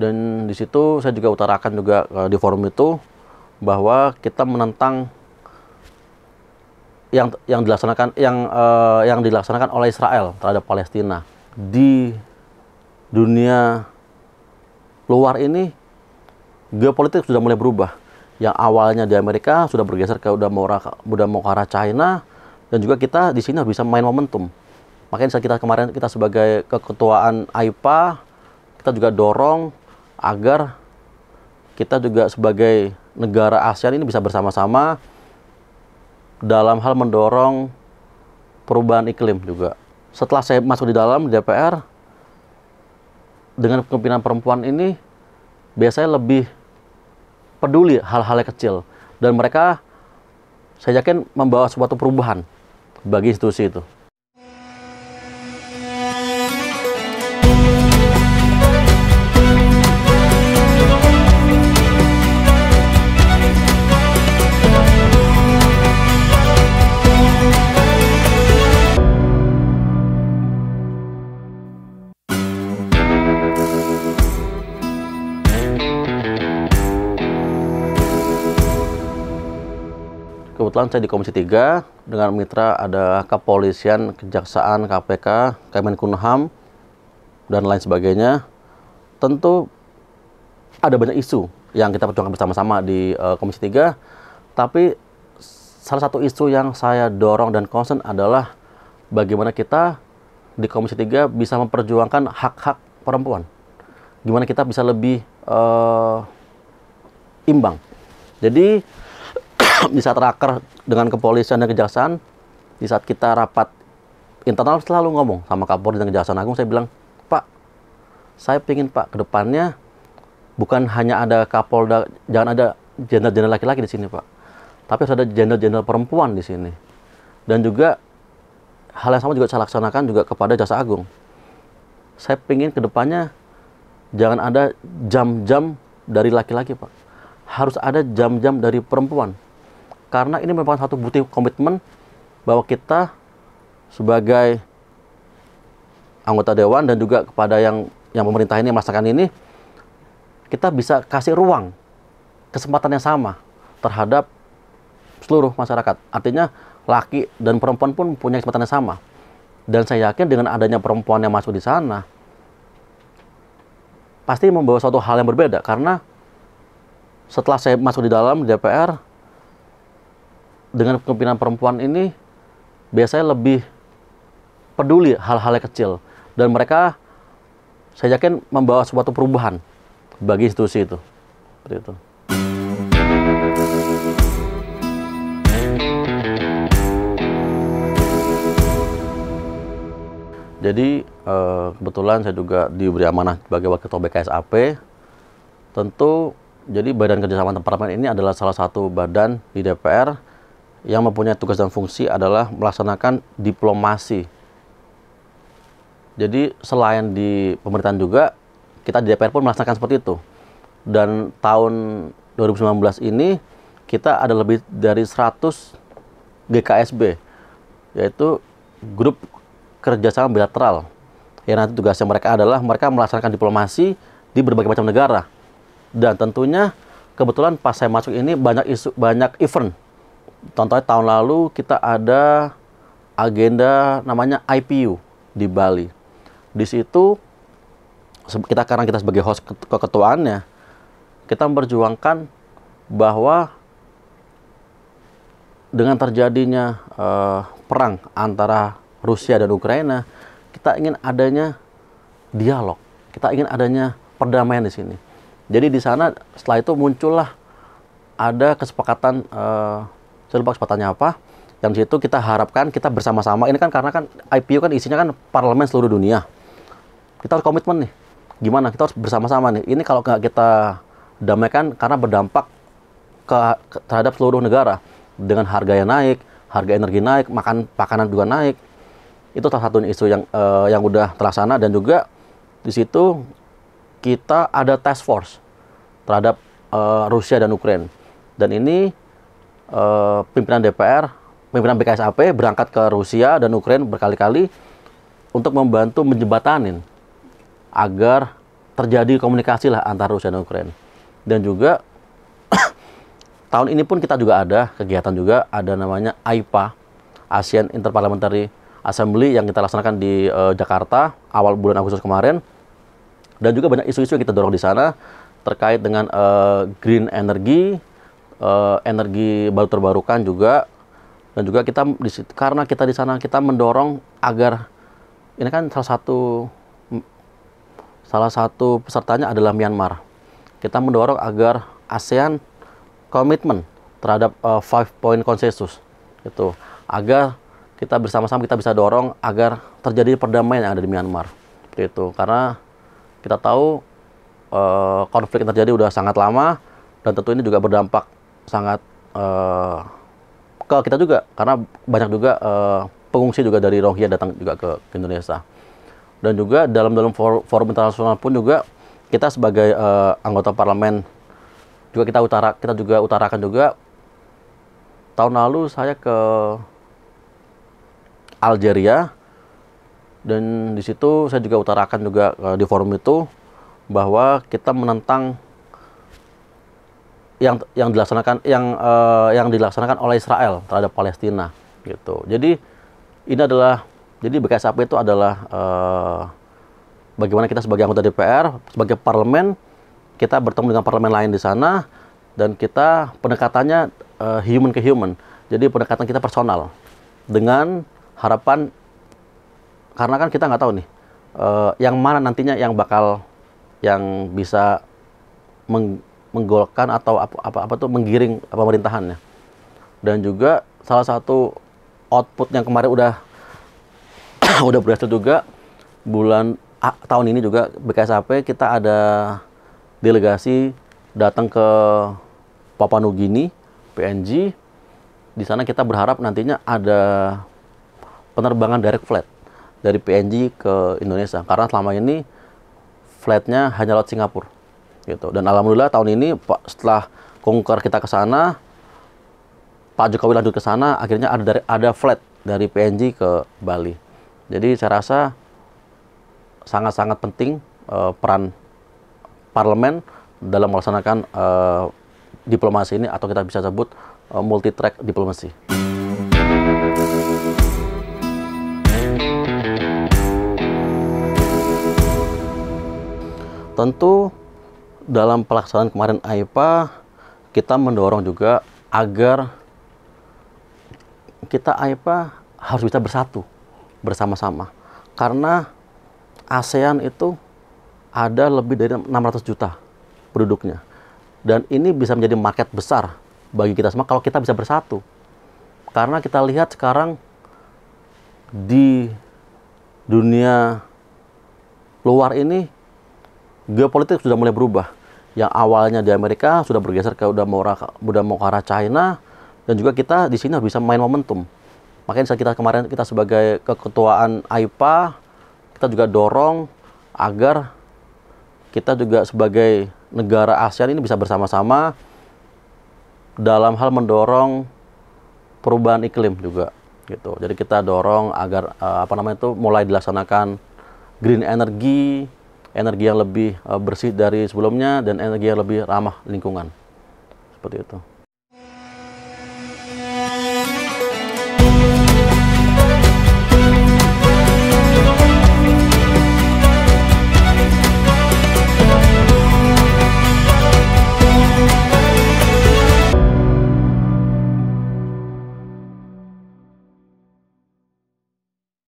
Dan di situ saya juga utarakan juga di forum itu bahwa kita menentang yang dilaksanakan oleh Israel terhadap Palestina. Di dunia luar ini geopolitik sudah mulai berubah. Yang awalnya di Amerika sudah bergeser ke udah mau ke arah China, dan juga kita di sini bisa main momentum. Makanya saat kemarin kita sebagai keketuaan AIPA, kita juga dorong agar kita juga sebagai negara ASEAN ini bisa bersama-sama dalam hal mendorong perubahan iklim juga. Setelah saya masuk di dalam DPR, dengan kepemimpinan perempuan ini, biasanya lebih peduli hal-hal yang kecil. Dan mereka, saya yakin, membawa suatu perubahan bagi institusi itu. Kebetulan saya di Komisi 3 dengan mitra ada Kepolisian, Kejaksaan, KPK, Kemenkumham, dan lain sebagainya. Tentu ada banyak isu yang kita perjuangkan bersama-sama di Komisi 3, tapi salah satu isu yang saya dorong dan concern adalah bagaimana kita di Komisi 3 bisa memperjuangkan hak-hak perempuan. Gimana kita bisa lebih imbang. Jadi di saat raker dengan kepolisian dan kejaksaan, di saat kita rapat internal selalu ngomong sama Kapolri dan Kejaksaan Agung, saya bilang, Pak, saya pengen Pak ke depannya bukan hanya ada Kapolda, jangan ada jenderal-jenderal laki-laki di sini Pak, tapi harus ada jenderal-jenderal perempuan di sini. Dan juga hal yang sama juga saya laksanakan juga kepada Jaksa Agung. Saya pengen ke depannya jangan ada jam-jam dari laki-laki Pak, harus ada jam-jam dari perempuan. Karena ini merupakan satu bukti komitmen bahwa kita sebagai anggota dewan dan juga kepada yang pemerintah ini melaksanakan ini, kita bisa kasih ruang, kesempatan yang sama terhadap seluruh masyarakat. Artinya laki dan perempuan pun punya kesempatan yang sama. Dan saya yakin dengan adanya perempuan yang masuk di sana, pasti membawa suatu hal yang berbeda. Karena setelah saya masuk di dalam DPR, dengan kepemimpinan perempuan ini, biasanya lebih peduli hal-hal yang kecil. Dan mereka, saya yakin, membawa suatu perubahan bagi institusi itu. Seperti itu. Jadi, kebetulan saya juga diberi amanah sebagai Wakil Ketua BKSAP. Tentu, jadi Badan Kerjasama Antar Parlemen ini adalah salah satu badan di DPR yang mempunyai tugas dan fungsi adalah melaksanakan diplomasi. Jadi selain di pemerintahan juga, kita di DPR pun melaksanakan seperti itu. Dan tahun 2019 ini, kita ada lebih dari 100 GKSB, yaitu grup kerjasama bilateral. Yang nanti tugasnya mereka adalah mereka melaksanakan diplomasi di berbagai macam negara. Dan tentunya, kebetulan pas saya masuk ini banyak event. Contohnya tahun lalu kita ada agenda namanya IPU di Bali. Di situ karena kita sebagai host keketuaannya, kita memperjuangkan bahwa dengan terjadinya perang antara Rusia dan Ukraina, kita ingin adanya dialog, kita ingin adanya perdamaian di sini. Jadi di sana setelah itu muncullah ada kesepakatan. Saya lupa kesempatannya apa. Yang di situ kita harapkan kita bersama-sama. Ini kan karena kan IPU kan isinya kan parlemen seluruh dunia. Kita harus komitmen nih. Gimana? Kita harus bersama-sama nih. Ini kalau nggak kita damaikan karena berdampak terhadap seluruh negara. Dengan harga yang naik, harga energi naik, makanan juga naik. Itu salah satu isu yang udah terlaksana. Dan juga di situ kita ada task force terhadap Rusia dan Ukraina. Dan ini pimpinan DPR, pimpinan BKSAP berangkat ke Rusia dan Ukraina berkali-kali untuk membantu menjembatanin agar terjadi komunikasi lah antara Rusia dan Ukraina. Dan juga tahun ini pun kita juga ada kegiatan juga, ada namanya AIPA, ASEAN Interparliamentary Assembly, yang kita laksanakan di Jakarta awal bulan Agustus kemarin. Dan juga banyak isu-isu yang kita dorong di sana terkait dengan green energy, energi baru terbarukan juga. Dan juga kita karena kita di sana kita mendorong agar ini kan salah satu pesertanya adalah Myanmar. Kita mendorong agar ASEAN komitmen terhadap 5-point konsensus itu, agar kita bersama-sama kita bisa dorong agar terjadi perdamaian yang ada di Myanmar itu. Karena kita tahu konflik yang terjadi udah sangat lama, dan tentu ini juga berdampak sangat ke kita juga, karena banyak juga pengungsi juga dari Rohingya datang juga ke Indonesia. Dan juga dalam forum internasional pun juga kita sebagai anggota parlemen juga kita juga utarakan juga. Tahun lalu saya ke Algeria, dan di situ saya juga utarakan juga di forum itu bahwa kita menentang yang dilaksanakan oleh Israel terhadap Palestina gitu. Jadi BKSAP itu adalah bagaimana kita sebagai anggota DPR, sebagai parlemen, kita bertemu dengan parlemen lain di sana, dan kita pendekatannya human ke human. Jadi pendekatan kita personal, dengan harapan, karena kan kita nggak tahu nih yang mana nantinya yang bisa menggolkan atau menggiring pemerintahannya. Dan juga salah satu output yang kemarin udah berhasil juga, tahun ini juga BKSAP kita ada delegasi datang ke Papua Nugini, PNG. Di sana kita berharap nantinya ada penerbangan direct flight dari PNG ke Indonesia, karena selama ini flightnya hanya lewat Singapura gitu. Dan alhamdulillah tahun ini setelah Kunker kita ke sana, Pak Jokowi lanjut ke sana, akhirnya ada flight dari PNG ke Bali. Jadi saya rasa sangat-sangat penting peran parlemen dalam melaksanakan diplomasi ini, atau kita bisa sebut multi-track diplomasi. Tentu dalam pelaksanaan kemarin AIPA, kita mendorong juga agar kita AIPA harus bisa bersatu bersama-sama. Karena ASEAN itu ada lebih dari 600 juta penduduknya. Dan ini bisa menjadi market besar bagi kita semua kalau kita bisa bersatu. Karena kita lihat sekarang di dunia luar ini, geopolitik sudah mulai berubah. Yang awalnya di Amerika sudah bergeser ke udah mau ke arah China, dan juga kita di sini bisa main momentum. Makanya saat kita sebagai keketuaan AIPA, kita juga dorong agar kita juga sebagai negara ASEAN ini bisa bersama-sama dalam hal mendorong perubahan iklim juga gitu. Jadi kita dorong agar mulai dilaksanakan green energy yang lebih bersih dari sebelumnya, dan energi yang lebih ramah lingkungan. Seperti itu.